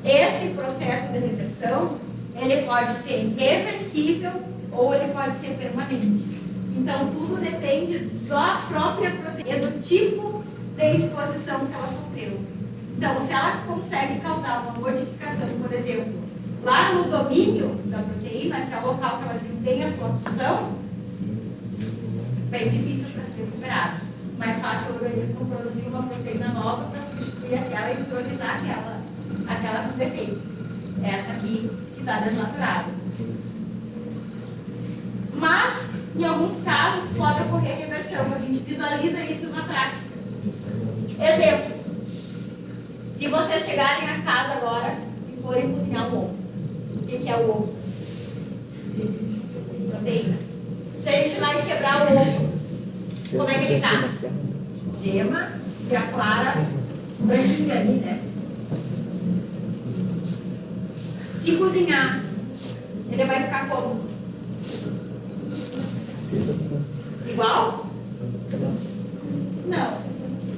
esse processo de reversão, ele pode ser reversível ou ele pode ser permanente. Então, tudo depende da própria proteína, do tipo de exposição que ela sofreu. Então, se ela consegue causar uma modificação, por exemplo, lá no domínio da proteína, que é o local que ela desempenha a sua função, bem difícil para ser recuperado. Mais fácil o organismo produzir uma proteína nova para substituir aquela e neutralizar aquela com defeito. Essa aqui que está desnaturada. Mas, em alguns casos, pode ocorrer reversão. A gente visualiza isso na prática. Exemplo. Se vocês chegarem a casa agora e forem cozinhar um ovo. O que é o ovo? Proteína. Se a gente vai quebrar o ovo, como é que ele está? Gema e a clara branquinha ali, né? Se cozinhar, ele vai ficar como? Igual? Não.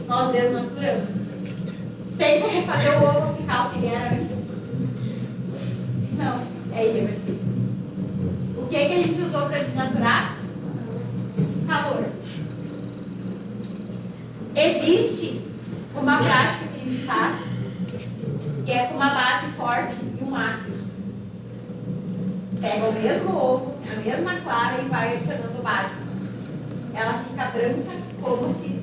Nós desnaturamos. Tem como fazer o ovo ficar o que era antes? Não. É irreversível. O que a gente usou para desnaturar? Calor. Existe uma prática que a gente faz, que é com uma base forte e um ácido. Pega o mesmo ovo, a mesma clara e vai adicionando base. Ela fica branca como se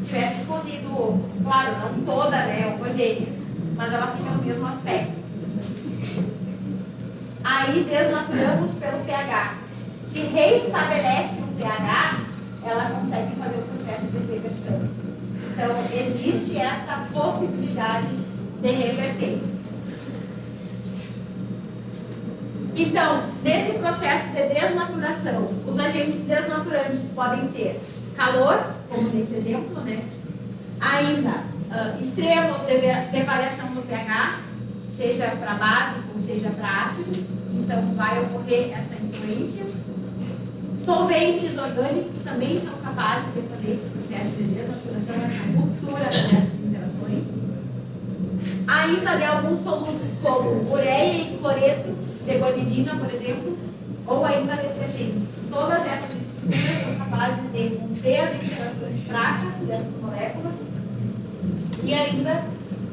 tivesse cozido o ovo. Claro, não toda, né, homogênea, mas ela fica no mesmo aspecto. Aí desnaturamos pelo pH. Se reestabelece o pH, ela consegue fazer o processo de reversão. Então, existe essa possibilidade de reverter. Então, nesse processo de desnaturação, os agentes desnaturantes podem ser calor, como nesse exemplo, né? Ainda, extremos de variação do pH, seja para básico ou seja para ácido, então vai ocorrer essa influência. Solventes orgânicos também são capazes de fazer esse processo de desnaturação, essa ruptura dessas interações. Ainda de alguns solutos como ureia e cloreto de gonidina, por exemplo, ou ainda detergentes. Todas essas estruturas são capazes de romper as interações fracas dessas moléculas e ainda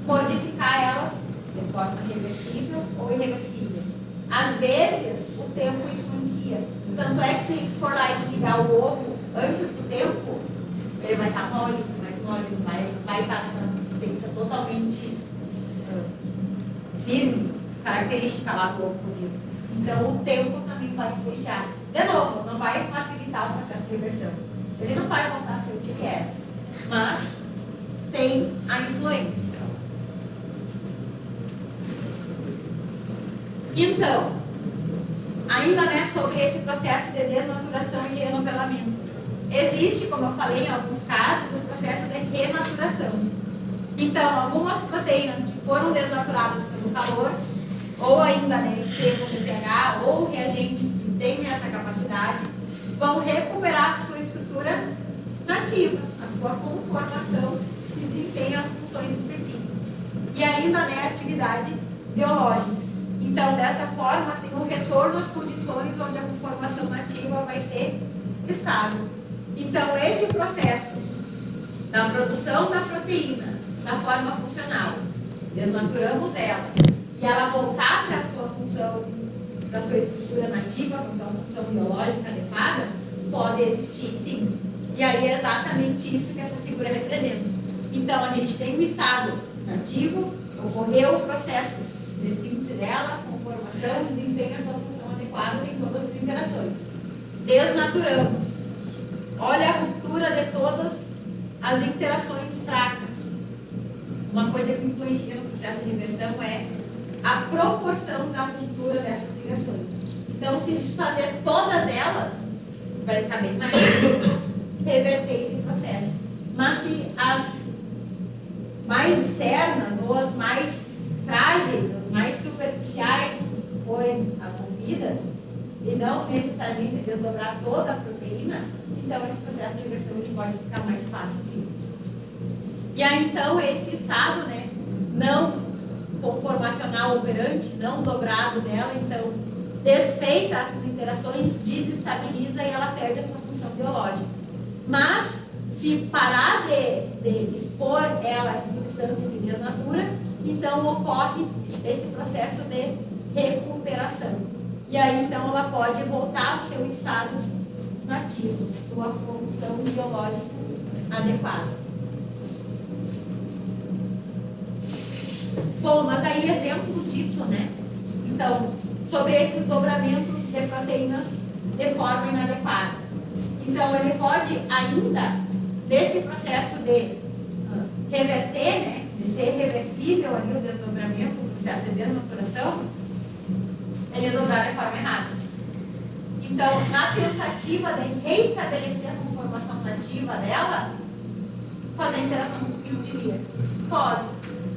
modificar elas de forma reversível ou irreversível. Às vezes, o tempo influencia. Tanto é que se a gente for lá e desligar o ovo antes do tempo, ele vai estar mole, vai estar com uma consistência totalmente firme, característica lá do ovo cozido. Então, o tempo também vai influenciar. De novo, não vai facilitar o processo de reversão. Ele não vai voltar a ser o que ele era, mas tem a influência. Então, ainda sobre esse processo de desnaturação e renovelamento. Existe, como eu falei, em alguns casos, o processo de renaturação. Então, algumas proteínas que foram desnaturadas pelo calor, ou ainda extremo de pH, ou reagentes que têm essa capacidade, vão recuperar a sua estrutura nativa, a sua conformação que desempenha as funções específicas. E ainda a atividade biológica. Então, dessa forma, tem um retorno às condições onde a conformação nativa vai ser estável. Então, esse processo da produção da proteína da forma funcional, desnaturamos ela, e ela voltar para a sua função, para a sua estrutura nativa, para a sua função biológica adequada, pode existir sim. E aí é exatamente isso que essa figura representa. Então, a gente tem um estado nativo, ocorreu o processo de síntese dela, conformação, desempenho a sua função adequada em todas as interações. Desnaturamos. Olha a ruptura de todas as interações fracas. Uma coisa que influencia no processo de reversão é a proporção da ruptura dessas ligações. Então, se desfazer todas elas, vai ficar bem mais difícil reverter esse processo. Mas se as mais externas ou as mais frágeis, as mais superficiais forem as rompidas, e não necessariamente desdobrar toda a proteína, então esse processo de reversão ele pode ficar mais fácil, sim. E aí, então, esse estado, não conformacional operante, não dobrado dela, então desfeita essas interações, desestabiliza e ela perde a sua função biológica. Mas, se parar de expor ela, essa substância de desnatura, então ocorre esse processo de recuperação. E aí, então, ela pode voltar ao seu estado nativo, sua função biológica adequada. Bom, mas aí exemplos disso, né? Então, sobre esses dobramentos de proteínas de forma inadequada. Então, ele pode ainda, nesse processo de reverter, né? De ser reversível ali o desdobramento, o processo de desnaturação, ele dobrar de forma errada. Então, na tentativa de reestabelecer a conformação nativa dela, fazer interação com o pirimidia. Pode.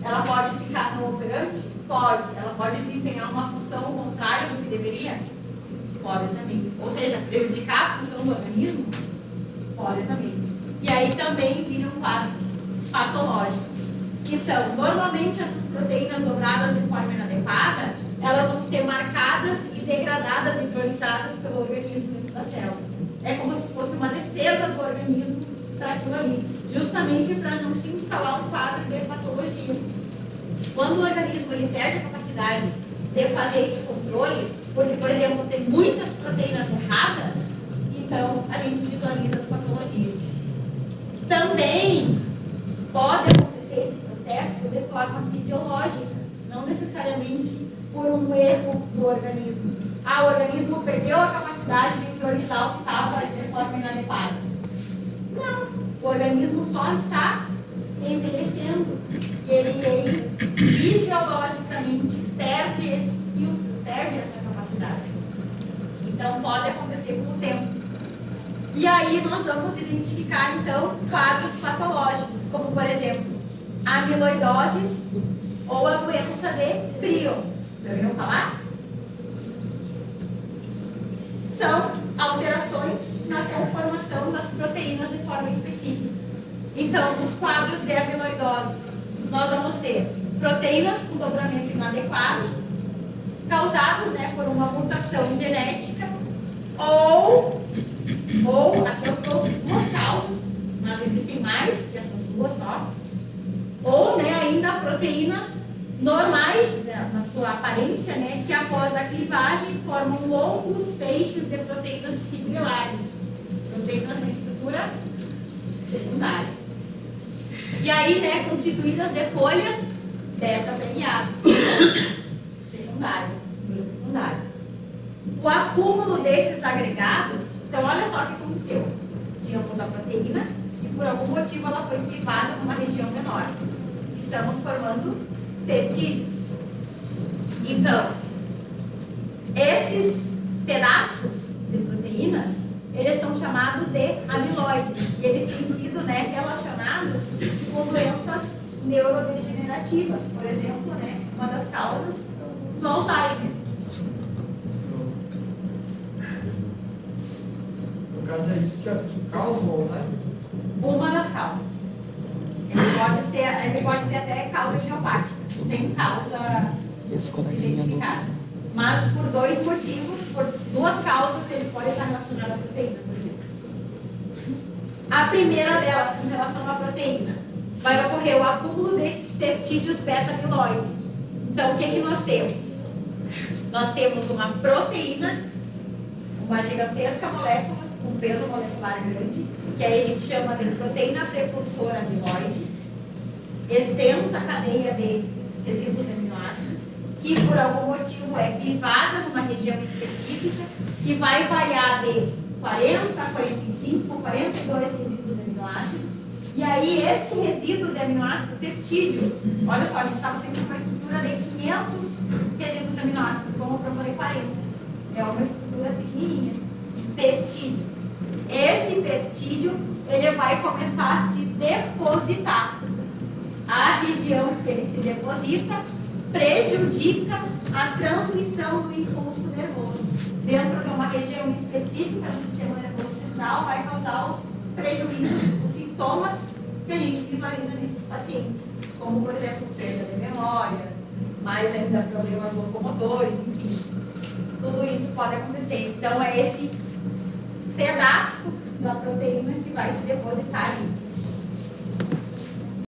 Ela pode ficar no operante? Pode. Ela pode desempenhar uma função contrária do que deveria? Pode também. Ou seja, prejudicar a função do organismo? Pode também. E aí também viram quadros patológicos. Então, normalmente essas proteínas dobradas de forma inadequada, elas vão ser marcadas e degradadas e priorizadas pelo organismo dentro da célula. É como se fosse uma defesa do organismo para aquilo ali, justamente para não se instalar um quadro de patologia. Quando o organismo ele perde a capacidade de fazer esse controle, porque, por exemplo, tem muitas proteínas erradas, então a gente visualiza as patologias. Também pode acontecer esse processo de forma fisiológica, não necessariamente por um erro do organismo. O organismo perdeu a capacidade de priorizar o que estava de forma inadequada. Não, o organismo só está envelhecendo e ele fisiologicamente perde esse filtro, perde essa capacidade. Então pode acontecer com o tempo. E aí nós vamos identificar então quadros patológicos, como por exemplo a amiloidose ou a doença de Prion. Já ouviram falar? São alterações na conformação das proteínas de forma específica. Então, nos quadros de amiloidose, nós vamos ter proteínas com dobramento inadequado, causados, né, por uma mutação genética, ou aqui eu trouxe duas causas, mas existem mais que essas duas só, ou, né, ainda proteínas normais, né, na sua aparência, né, que após a clivagem formam longos feixes de proteínas fibrilares, proteínas na estrutura secundária. E aí, né, constituídas de folhas beta-permeadas, secundária, estrutura secundária. O acúmulo desses agregados, então olha só o que aconteceu. Tínhamos a proteína e por algum motivo ela foi privada numa região menor. Estamos formando peptídeos. Então, esses pedaços de proteínas, eles são chamados de amiloides. E eles têm sido, né, relacionados com doenças neurodegenerativas. Por exemplo, né, uma das causas do Alzheimer. No caso é isso que causa o Alzheimer? Uma das causas. Ele pode ter até causa idiopática, sem causa identificada. Mas por dois motivos, por duas causas, ele pode estar relacionado à proteína, por exemplo. A primeira delas, com relação à proteína, vai ocorrer o acúmulo desses peptídeos beta-amiloide. Então, o que nós temos? Nós temos uma proteína, uma gigantesca molécula, com peso molecular grande, que aí a gente chama de proteína precursora amiloide, extensa cadeia de resíduos de aminoácidos, que por algum motivo é privada numa região específica, que vai variar de 40 a 45, 42 resíduos de aminoácidos. E aí esse resíduo de aminoácido peptídeo, olha só, a gente estava sempre com uma estrutura de 500 resíduos de aminoácidos, vamos proponer 40. É uma estrutura pequenininha. Peptídeo. Esse peptídeo, ele vai começar a se depositar. A região que ele se deposita prejudica a transmissão do impulso nervoso. Dentro de uma região específica do sistema nervoso central, vai causar os prejuízos, os sintomas que a gente visualiza nesses pacientes, como, por exemplo, perda de memória, mais ainda problemas locomotores, enfim. Tudo isso pode acontecer. Então, é esse pedaço da proteína que vai se depositar ali.